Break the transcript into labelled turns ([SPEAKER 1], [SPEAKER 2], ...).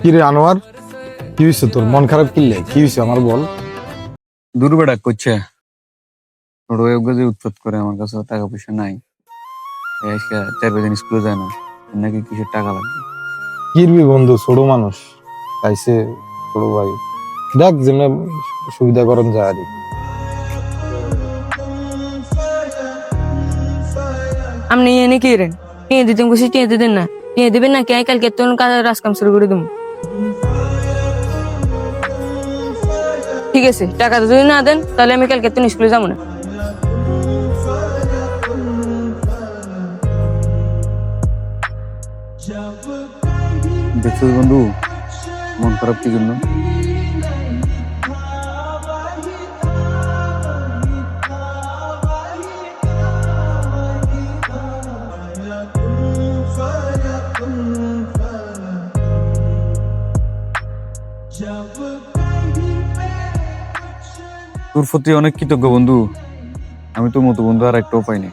[SPEAKER 1] কি রে আনোয়ার, কি হয়েছে তোর? মন খারাপ কিনলে কি হয়েছে আমার বল।
[SPEAKER 2] দুর্বেড়া করছে যে উৎপাত করে, আমার কাছে টাকা পয়সা নাই। এই আজকে 4-5 দিন স্কুলে যায় না, এর নাকি কিসের টাকা লাগবে।
[SPEAKER 1] কিরবি বন্ধু, ছোট মানুষ তাইছে, ছোট ভাই দেখ যেমন সুবিধা করন যায় আর কি।
[SPEAKER 3] আপনি এনে কি রেন টিয়ে দিতেন খুশি টিয়ে দিতেন না, টিয়ে দিবেন না কে কালকে তোর কাজ কাম শুরু করে দেবো। ঠিক আছে, টাকা যদি না দেন তাহলে আমি কালকে তো স্কুলে যাবো না।
[SPEAKER 2] দেখছিস বন্ধু, মন খারাপ কি জন্য? তোর প্রতি অনেক কৃতজ্ঞ বন্ধু, আমি তোর মতো বন্ধু আর একটাও পাইনি।